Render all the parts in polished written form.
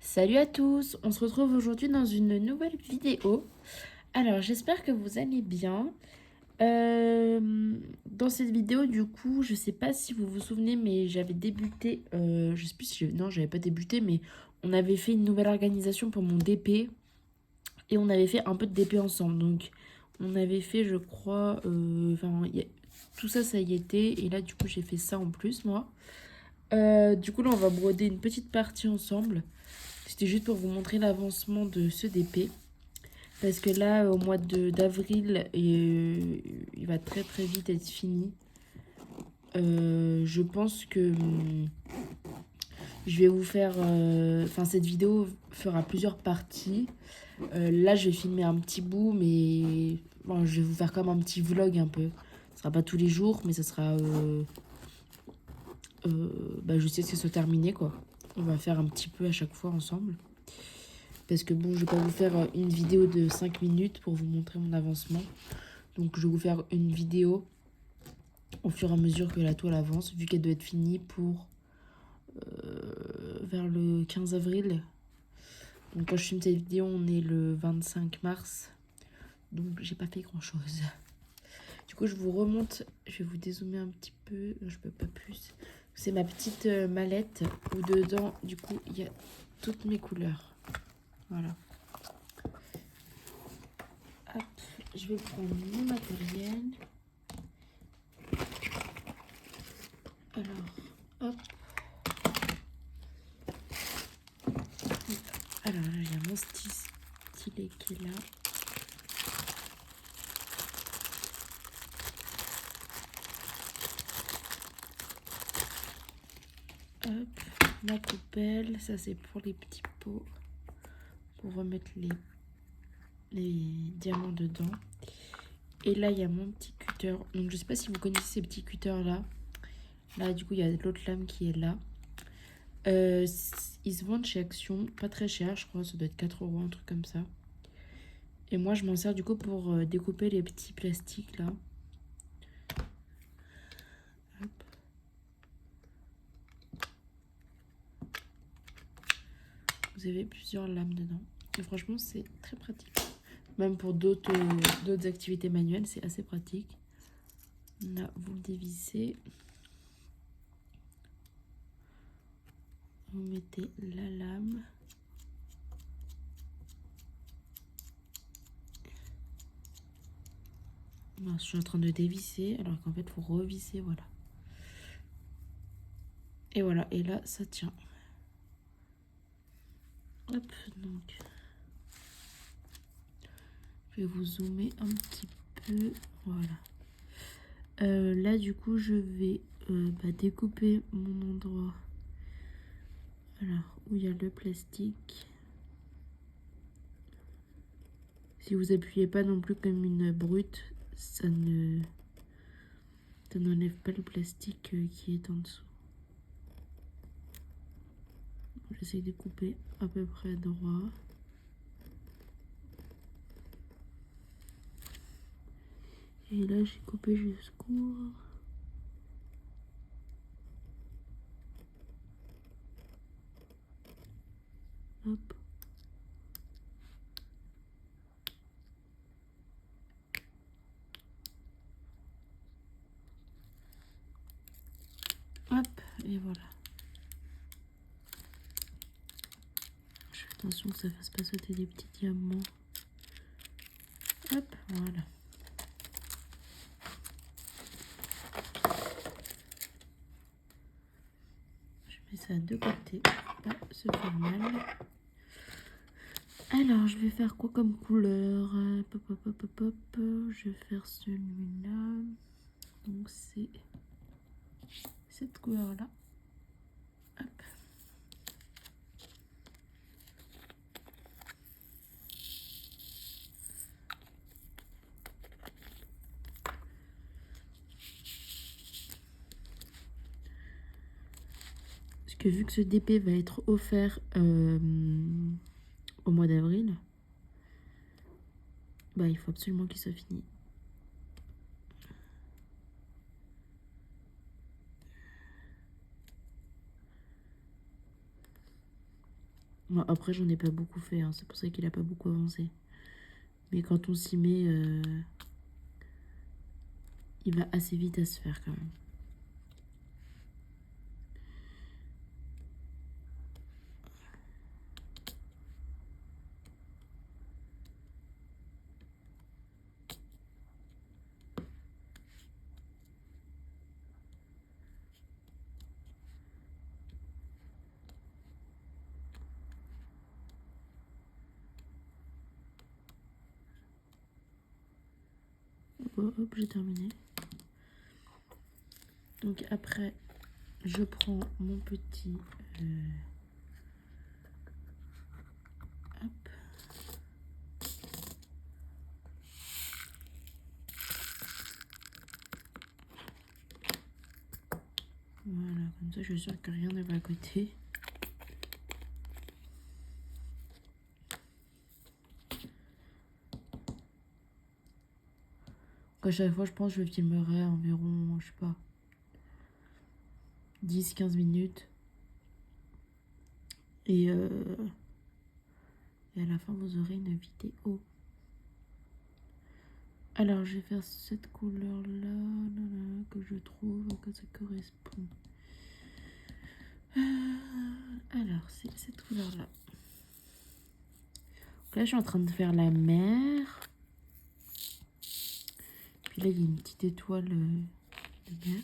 Salut à tous, on se retrouve aujourd'hui dans une nouvelle vidéo. Alors j'espère que vous allez bien. Dans cette vidéo du coup, je sais pas si vous vous souvenez, mais j'avais débuté, je sais plus si non j'avais pas débuté, mais on avait fait une nouvelle organisation pour mon DP et on avait fait un peu de DP ensemble. Donc on avait fait je crois, tout ça ça y était et là du coup j'ai fait ça en plus moi. Du coup là on va broder une petite partie ensemble. C'était juste pour vous montrer l'avancement de ce DP. Parce que là, au mois d'avril, il va très très vite être fini. Je pense que je vais vous faire... Enfin, cette vidéo fera plusieurs parties. Là, je vais filmer un petit bout, mais bon, je vais vous faire comme un petit vlog un peu. Ce sera pas tous les jours, mais ça sera... je sais que c'est se terminer, quoi. On va faire un petit peu à chaque fois ensemble. Parce que bon, je vais pas vous faire une vidéo de 5 minutes pour vous montrer mon avancement. Donc je vais vous faire une vidéo au fur et à mesure que la toile avance, vu qu'elle doit être finie pour vers le 15 avril. Donc quand je filme cette vidéo, on est le 25 mars. Donc j'ai pas fait grand chose. Du coup, je vous remonte, je vais vous dézoomer un petit peu. Non, je peux pas plus. C'est ma petite mallette où dedans, du coup, il y a toutes mes couleurs. Voilà. Hop, je vais prendre mon matériel. Alors, hop. Alors là, il y a mon stylet qui est là. Hop, ma poubelle, ça c'est pour les petits pots, pour remettre les diamants dedans. Et là, il y a mon petit cutter. Donc, je sais pas si vous connaissez ces petits cutters là. Là, du coup, il y a l'autre lame qui est là. Ils se vendent chez Action, pas très cher, je crois, ça doit être 4 euros, un truc comme ça. Et moi, je m'en sers du coup pour découper les petits plastiques là. Hop. Vous avez plusieurs lames dedans. Et franchement, c'est très pratique. Même pour d'autres activités manuelles, c'est assez pratique. Là, vous le dévissez. Vous mettez la lame. Je suis en train de dévisser, alors qu'en fait, il faut revisser, voilà. Et voilà, et là, ça tient. Hop, donc. Je vais vous zoomer un petit peu, voilà. Là, du coup, je vais découper mon endroit. Alors, où il y a le plastique. Si vous appuyez pas non plus comme une brute, ça n'enlève pas le plastique qui est en dessous. J'essaie de couper à peu près droit. Et là, j'ai coupé jusqu'où. Hop. Hop, et voilà. Je fais attention que ça fasse pas sauter des petits diamants. Hop, voilà. Je mets ça de côté, pas se faire mal. Alors, je vais faire quoi comme couleur? Pop, pop, pop, pop, pop. Je vais faire celui-là. Donc, c'est cette couleur-là. Hop. Parce que vu que ce DP va être offert au mois d'avril, il faut absolument qu'il soit fini. Moi, après, j'en ai pas beaucoup fait, hein, c'est pour ça qu'il a pas beaucoup avancé. Mais quand on s'y met, il va assez vite à se faire quand même. Hop, j'ai terminé. Donc après, je prends mon petit... hop. Voilà, comme ça je suis sûre que rien ne va à côté. À chaque fois, je pense que je filmerai environ, je sais pas, 10-15 minutes. Et à la fin, vous aurez une vidéo. Alors, je vais faire cette couleur-là, que je trouve que ça correspond. Alors, c'est cette couleur-là. Là, je suis en train de faire la mer. Puis là, il y a une petite étoile de mer.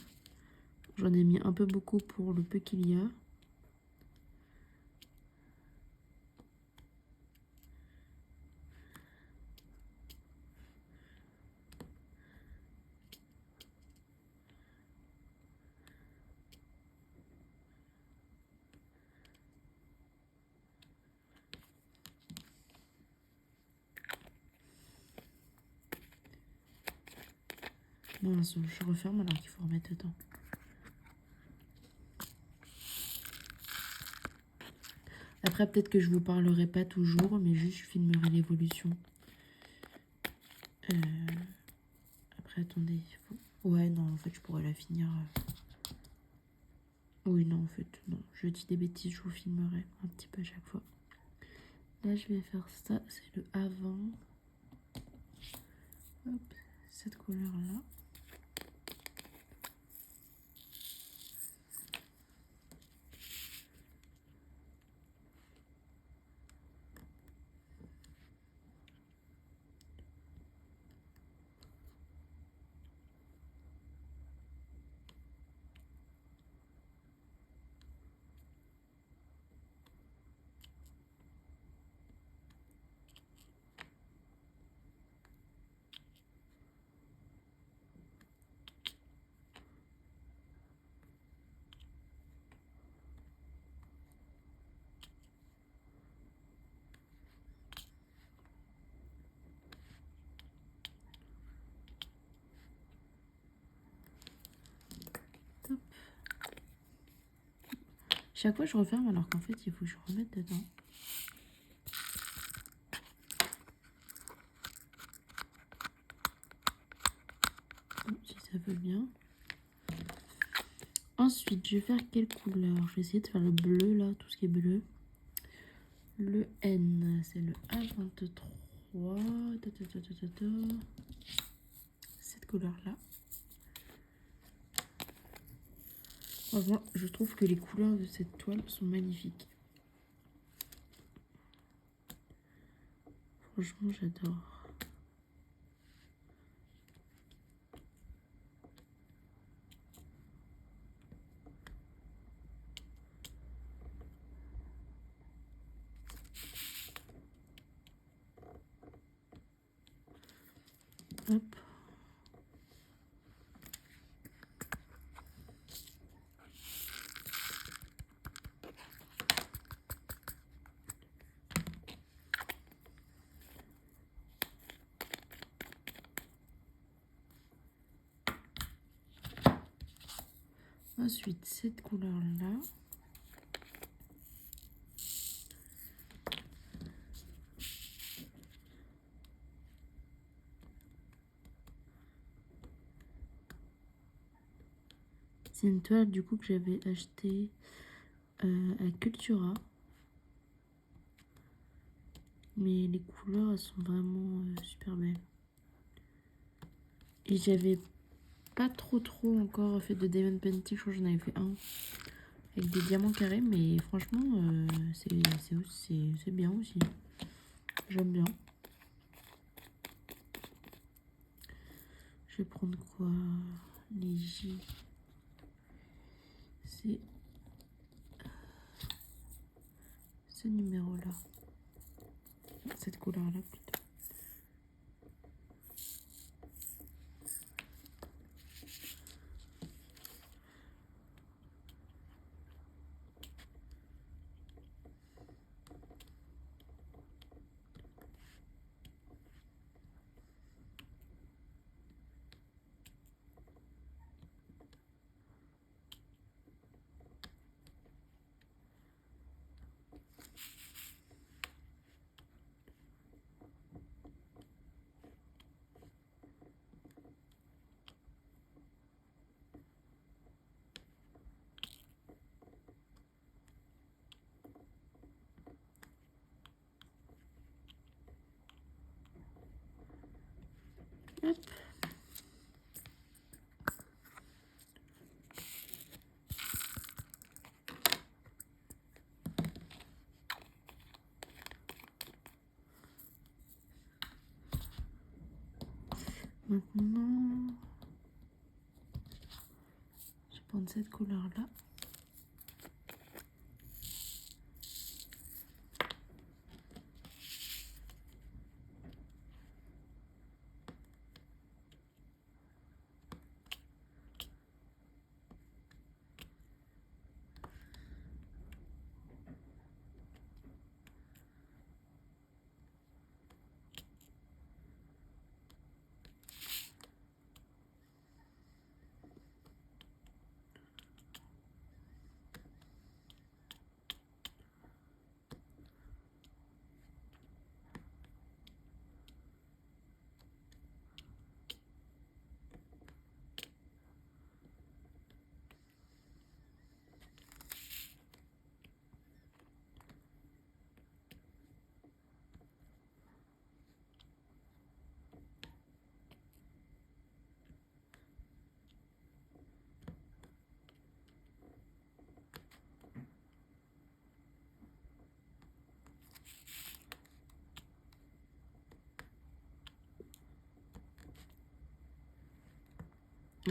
J'en ai mis un peu beaucoup pour le peu qu'il y a. Mince, je referme alors qu'il faut remettre dedans. Après, peut-être que je vous parlerai pas toujours, mais juste je filmerai l'évolution. Après, attendez. Ouais, non, en fait, je pourrais la finir. Oui, non, en fait, non. Je dis des bêtises, je vous filmerai un petit peu à chaque fois. Là, je vais faire ça. C'est le avant. Hop, cette couleur-là. Top. Chaque fois, je referme alors qu'en fait, il faut que je remette dedans. Si ça veut bien. Ensuite, je vais faire quelle couleur? Je vais essayer de faire le bleu, là, tout ce qui est bleu. Le N, c'est le A23. Cette couleur-là. Franchement, je trouve que les couleurs de cette toile sont magnifiques. Franchement, j'adore. Hop. Ensuite, cette couleur-là. C'est une toile du coup que j'avais achetée à Cultura. Mais les couleurs, elles sont vraiment super belles. Et j'avais pas trop encore fait de diamond painting. Je crois que j'en avais fait un avec des diamants carrés. Mais franchement, c'est bien aussi. J'aime bien. Je vais prendre quoi? Les J. C'est ce numéro-là. Cette couleur-là plutôt. Hop. Maintenant, je vais prendre cette couleur-là.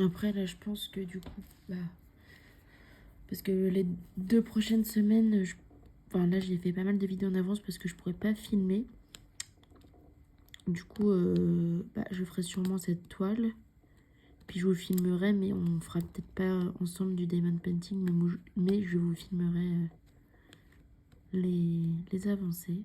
Après, là, je pense que du coup, parce que les 2 prochaines semaines, enfin là, j'ai fait pas mal de vidéos en avance parce que je pourrais pas filmer. Du coup, je ferai sûrement cette toile. Puis je vous filmerai, mais on fera peut-être pas ensemble du diamond painting, mais je vous filmerai les avancées.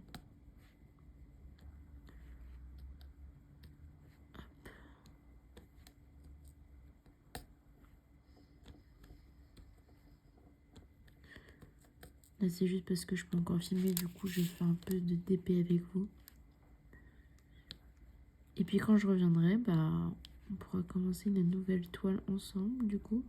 Là, c'est juste parce que je peux encore filmer, du coup, je fais un peu de DP avec vous. Et puis quand je reviendrai, on pourra commencer une nouvelle toile ensemble, du coup.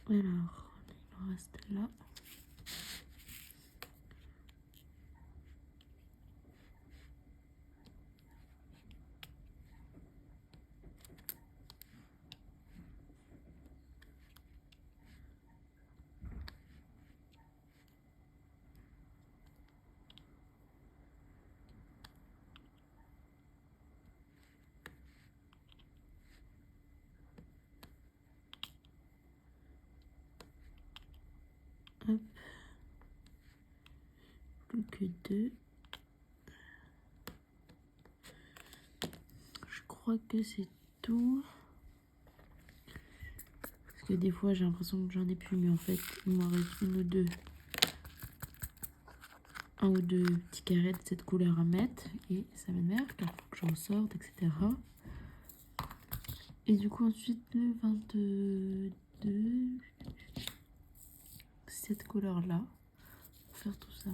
Alors, il en reste là. Hop. Plus que 2. Je crois. crois que c'est tout. Parce que des fois, j'ai l'impression que j'en ai plus. Mais en fait, il m'en reste un ou deux petits carrés de cette couleur à mettre. Et ça m'énerve car il faut que j'en sorte, etc. Et du coup, ensuite, le 22, cette couleur-là, pour faire tout ça.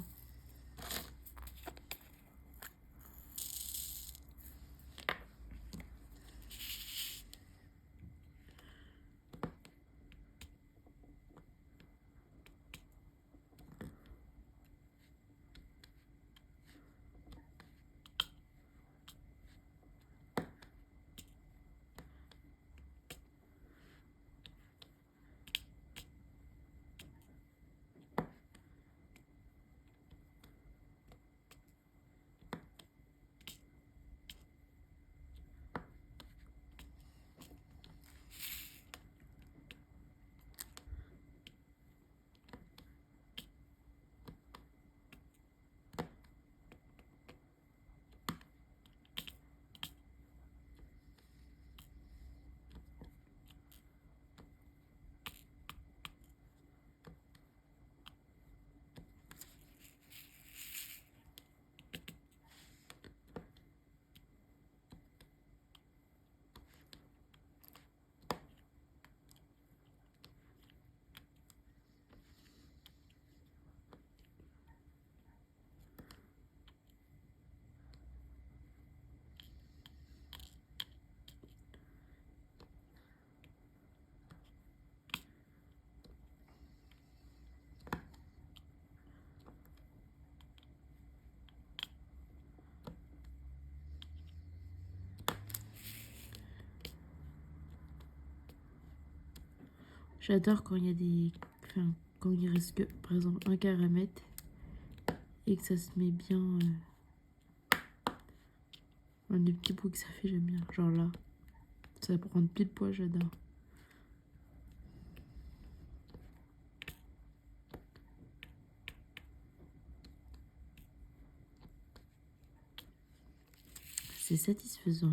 J'adore quand il y a des... Enfin, quand il reste que, par exemple, un carré à mettre et que ça se met bien... des petits bouts que ça fait, j'aime bien. Genre là, ça va prendre pile poids, j'adore. C'est satisfaisant.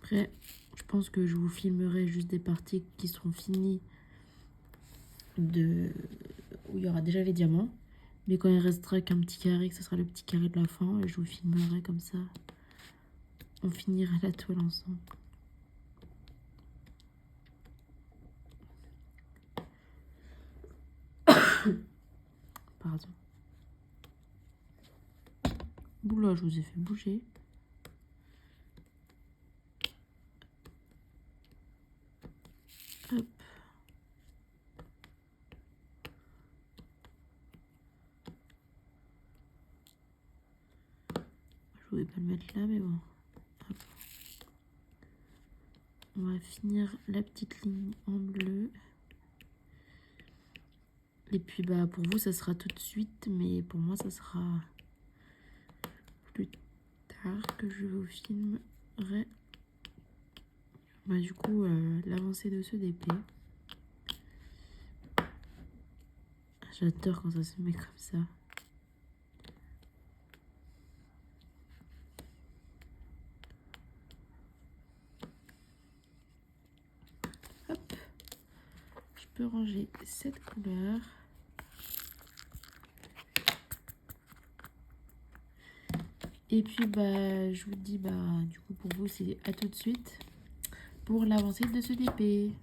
Après, je pense que je vous filmerai juste des parties qui seront finies où il y aura déjà les diamants. Mais quand il restera qu'un petit carré, que ce sera le petit carré de la fin, et je vous filmerai comme ça. On finira la toile ensemble. Pardon. Oula, je vous ai fait bouger. Hop. Je voulais pas le mettre là, mais bon. Hop. On va finir la petite ligne en bleu. Et puis bah pour vous ça sera tout de suite, mais pour moi ça sera plus tard que je vous filmerai. Bah du coup l'avancée de ce DP. J'adore quand ça se met comme ça. Hop. Je peux ranger cette couleur. Et puis bah je vous dis bah du coup pour vous c'est à tout de suite pour l'avancée de ce DP.